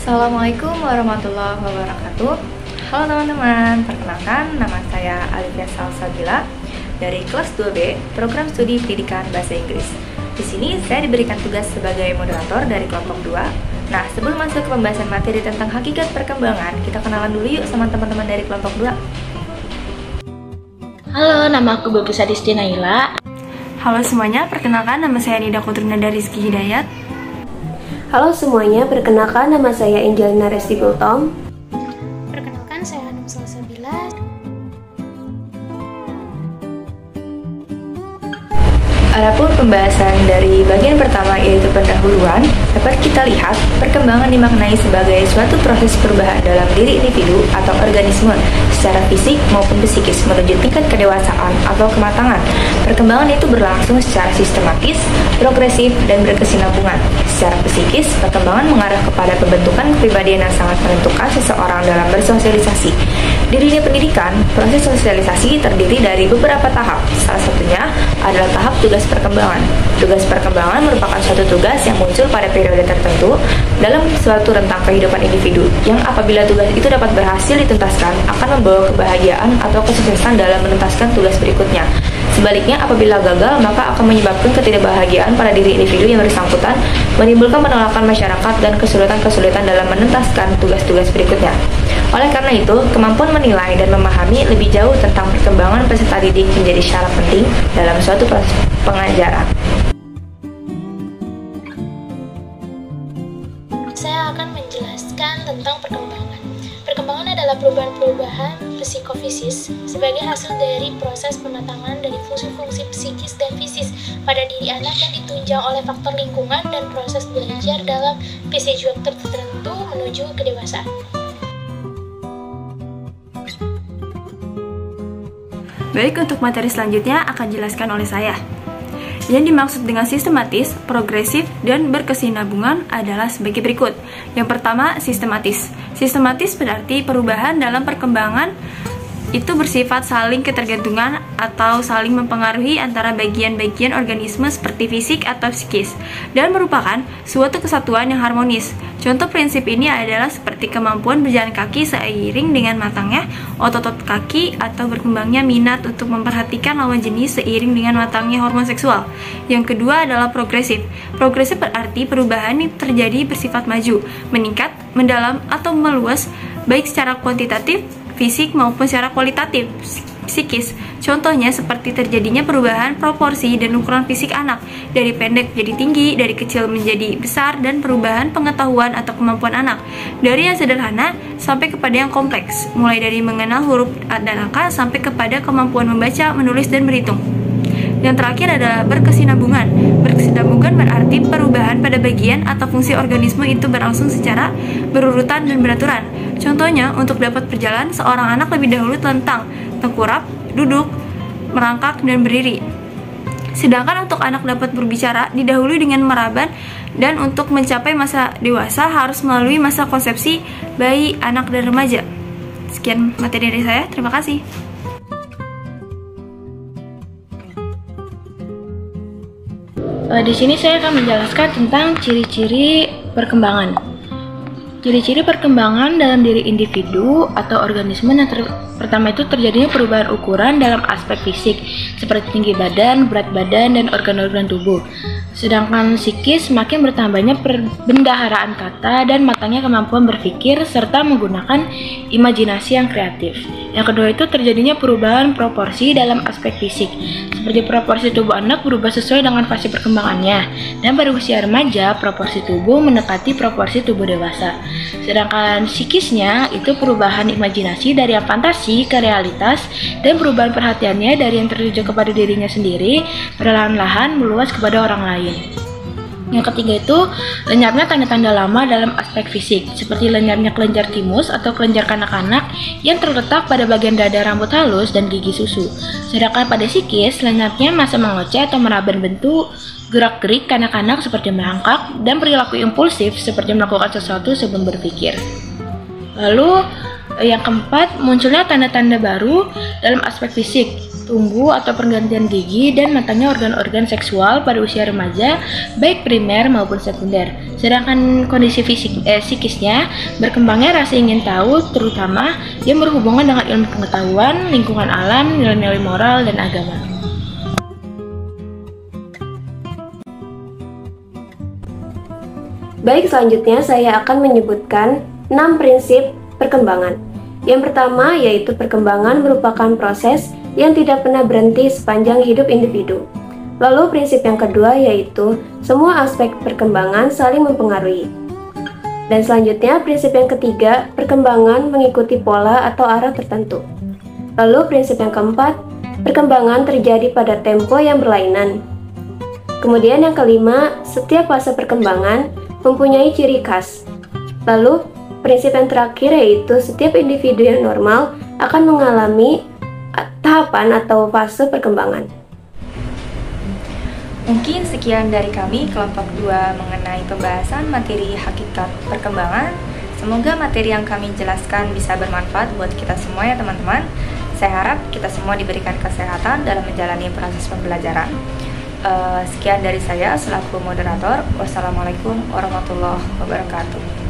Assalamualaikum warahmatullahi wabarakatuh. Halo teman-teman, perkenalkan nama saya Alifia Salsabila dari kelas 2B Program Studi Pendidikan Bahasa Inggris. Di sini saya diberikan tugas sebagai moderator dari kelompok 2. Nah, sebelum masuk ke pembahasan materi tentang hakikat perkembangan, kita kenalan dulu yuk sama teman-teman dari kelompok 2. Halo, nama aku Babu Sadisti Naila. Halo semuanya, perkenalkan nama saya Nida Kutrunada Rizky Hidayat. Halo semuanya, perkenalkan nama saya Angelina Resti Gultom. Perkenalkan, saya Hanum Salsabila. Adapun pembahasan dari bagian pertama yaitu pendahuluan, dapat kita lihat perkembangan dimaknai sebagai suatu proses perubahan dalam diri individu atau organisme secara fisik maupun psikis menuju tingkat kedewasaan atau kematangan. Perkembangan itu berlangsung secara sistematis, progresif, dan berkesinambungan. Secara psikis, perkembangan mengarah kepada pembentukan kepribadian yang sangat menentukan seseorang dalam bersosialisasi. Di dunia pendidikan, proses sosialisasi terdiri dari beberapa tahap. Salah satunya adalah tahap tugas perkembangan. Tugas perkembangan merupakan suatu tugas yang muncul pada periode tertentu dalam suatu rentang kehidupan individu, yang apabila tugas itu dapat berhasil dituntaskan akan membawa kebahagiaan atau kesuksesan dalam menuntaskan tugas berikutnya. Sebaliknya, apabila gagal, maka akan menyebabkan ketidakbahagiaan pada diri individu yang bersangkutan, menimbulkan penolakan masyarakat dan kesulitan-kesulitan dalam menuntaskan tugas-tugas berikutnya. Oleh karena itu, kemampuan menilai dan memahami lebih jauh tentang perkembangan peserta didik menjadi syarat penting dalam suatu proses pengajaran. Saya akan menjelaskan tentang perkembangan. Perkembangan adalah perubahan-perubahan psikofisis sebagai hasil dari proses pematangan dari fungsi-fungsi psikis dan fisis pada diri anak yang ditunjang oleh faktor lingkungan dan proses belajar dalam periode tertentu menuju kedewasaan. Baik, untuk materi selanjutnya akan dijelaskan oleh saya. Yang dimaksud dengan sistematis, progresif, dan berkesinambungan adalah sebagai berikut. Yang pertama, sistematis. Sistematis berarti perubahan dalam perkembangan itu bersifat saling ketergantungan atau saling mempengaruhi antara bagian-bagian organisme seperti fisik atau psikis, dan merupakan suatu kesatuan yang harmonis. Contoh prinsip ini adalah seperti kemampuan berjalan kaki seiring dengan matangnya otot-otot kaki atau berkembangnya minat untuk memperhatikan lawan jenis seiring dengan matangnya hormon seksual. Yang kedua adalah progresif. Progresif berarti perubahan yang terjadi bersifat maju, meningkat, mendalam, atau meluas, baik secara kuantitatif, fisik maupun secara kualitatif, psikis. Contohnya seperti terjadinya perubahan proporsi dan ukuran fisik anak, dari pendek menjadi tinggi, dari kecil menjadi besar, dan perubahan pengetahuan atau kemampuan anak, dari yang sederhana sampai kepada yang kompleks, mulai dari mengenal huruf dan angka sampai kepada kemampuan membaca, menulis, dan berhitung. Yang terakhir adalah berkesinambungan. Berkesinambungan berarti perubahan pada bagian atau fungsi organisme itu berlangsung secara berurutan dan beraturan. Contohnya, untuk dapat berjalan, seorang anak lebih dahulu tentang tengkurap, duduk, merangkak, dan berdiri. Sedangkan untuk anak dapat berbicara, didahului dengan meraban, dan untuk mencapai masa dewasa harus melalui masa konsepsi bayi, anak, dan remaja. Sekian materi dari saya, terima kasih. Di sini saya akan menjelaskan tentang ciri-ciri perkembangan. Ciri-ciri perkembangan dalam diri individu atau organisme yang pertama itu terjadinya perubahan ukuran dalam aspek fisik seperti tinggi badan, berat badan, dan organ-organ tubuh. Sedangkan psikis semakin bertambahnya perbendaharaan kata dan matangnya kemampuan berpikir serta menggunakan imajinasi yang kreatif. Yang kedua itu terjadinya perubahan proporsi dalam aspek fisik, seperti proporsi tubuh anak berubah sesuai dengan fase perkembangannya, dan pada usia remaja proporsi tubuh mendekati proporsi tubuh dewasa. Sedangkan psikisnya itu perubahan imajinasi dari yang fantasi ke realitas, dan perubahan perhatiannya dari yang tertuju kepada dirinya sendiri perlahan-lahan meluas kepada orang lain. Yang ketiga itu lenyapnya tanda-tanda lama dalam aspek fisik, seperti lenyapnya kelenjar timus atau kelenjar kanak-kanak yang terletak pada bagian dada, rambut halus, dan gigi susu. Sedangkan pada psikis, lenyapnya masa mengoceh atau meraban bentuk gerak-gerik kanak-kanak seperti merangkak, dan perilaku impulsif seperti melakukan sesuatu sebelum berpikir. Lalu yang keempat, munculnya tanda-tanda baru dalam aspek fisik, tumbuh atau pergantian gigi, dan matangnya organ-organ seksual pada usia remaja, baik primer maupun sekunder. Sedangkan kondisi psikisnya, berkembangnya rasa ingin tahu, terutama yang berhubungan dengan ilmu pengetahuan, lingkungan alam, nilai-nilai moral, dan agama. Baik, selanjutnya saya akan menyebutkan 6 prinsip perkembangan. Yang pertama yaitu perkembangan merupakan proses yang tidak pernah berhenti sepanjang hidup individu. Lalu prinsip yang kedua yaitu semua aspek perkembangan saling mempengaruhi. Dan selanjutnya prinsip yang ketiga, perkembangan mengikuti pola atau arah tertentu. Lalu prinsip yang keempat, perkembangan terjadi pada tempo yang berlainan. Kemudian yang kelima, setiap fase perkembangan mempunyai ciri khas. Lalu prinsip yang terakhir yaitu setiap individu yang normal akan mengalami tahapan atau fase perkembangan. Mungkin sekian dari kami kelompok 2 mengenai pembahasan materi hakikat perkembangan. Semoga materi yang kami jelaskan bisa bermanfaat buat kita semua ya teman-teman. Saya harap kita semua diberikan kesehatan dalam menjalani proses pembelajaran. Sekian dari saya selaku moderator. Wassalamualaikum warahmatullahi wabarakatuh.